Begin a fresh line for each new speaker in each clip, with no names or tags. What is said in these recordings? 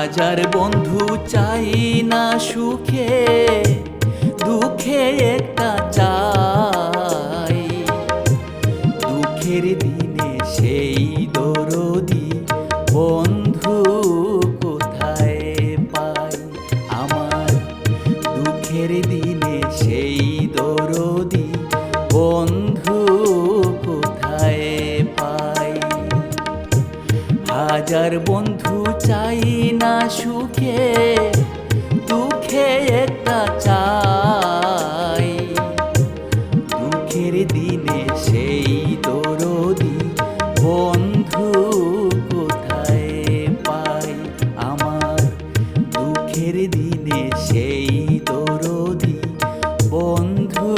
হাজার বন্ধু চাই না সুখে, দুঃখে একটা চাই। দুঃখের দিনে সেই দরদি বন্ধু কোথায় পাই। আমার দুঃখের দিনে সেই দরদি বন্ধু কোথায় পাই। হাজার বন্ধু চাই না সুখে, দুঃখে একটা চাই। দুঃখের দিনে সেই দরদি বন্ধু কোথায় পাই। আমার দুঃখের দিনে সেই দরদি বন্ধু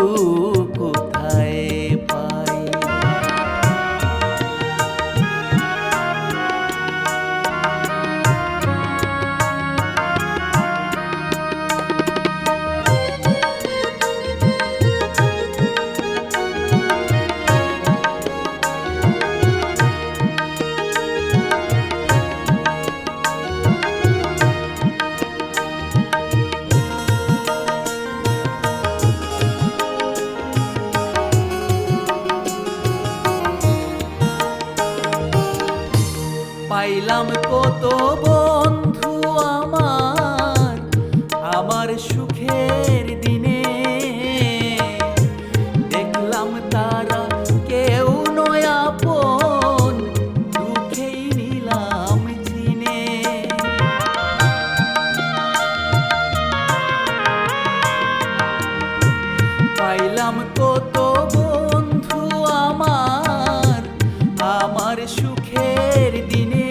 কোথায় পাই। পাইলাম কত বন্ধু আমার, আমার সুখের দিনে। দেখলাম তারা কেউ নয় আপন, দুঃখেই নিলাম চিনে। পাইলাম কত বন্ধু আমার, আমার সুখের দিনে।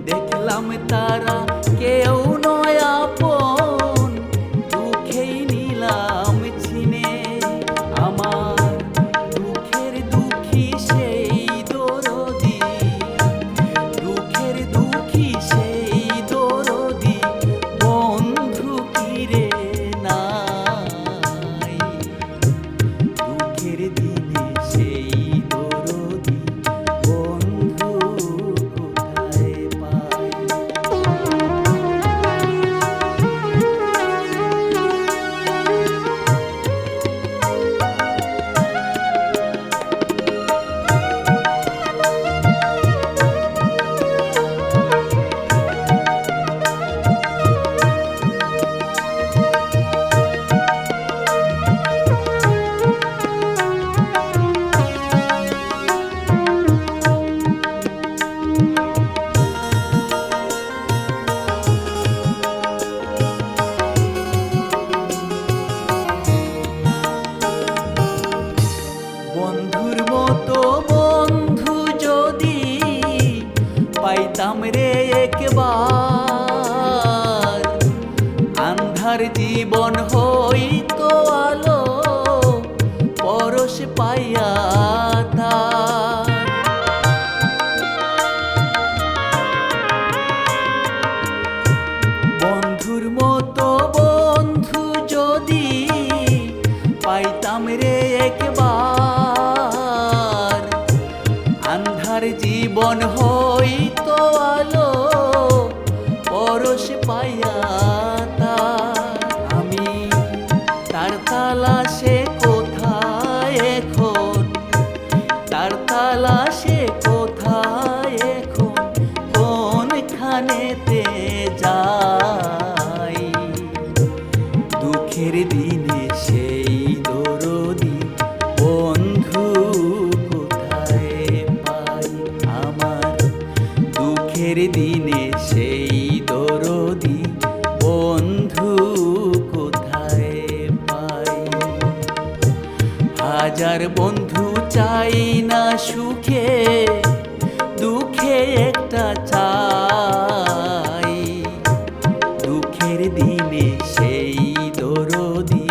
দেখলাম তারা কেউ নয় আপন, দুঃখেই নিলাম চিনে। আমার দুঃখের দুঃখী সেই দরদি, দুঃখের দুঃখী সেই দরদি বন্ধু কিরে নাই। দুঃখের দিনে সেই দরদি বন্ধু কোথায় পাই। বন্ধুর মতো বন্ধু যদি পাইতাম রে একবার, আন্ধার জীবন হইতো আলো পরশ পাইয়া তার। বন্ধুর মতো বন্ধু যদি পাইতাম রে একবার, আন্ধার জীবন হইতো আলো পরশ পাইয়া তার। আমি তার তালাশে কোথায় এখন, তার তালাশে কোথায় এখন, কোনখানেতে যাই। দুঃখের দিনে সেই দরদি বন্ধু কোথায় পাই। আমার দুঃখের দিনে সেই দরদি বন্ধু কোথায় পাই। হাজার বন্ধু চাই না সুখে, দুঃখে একটা চাই। দুঃখের দিনে সেই দরদি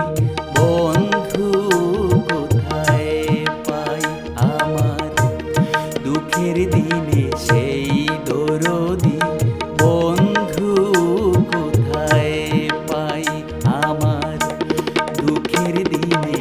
বন্ধু কোথায় পাই। আমার দুঃখের দিনে সেই দরদি বন্ধু কোথায় পাই। আমার দুঃখের দিনে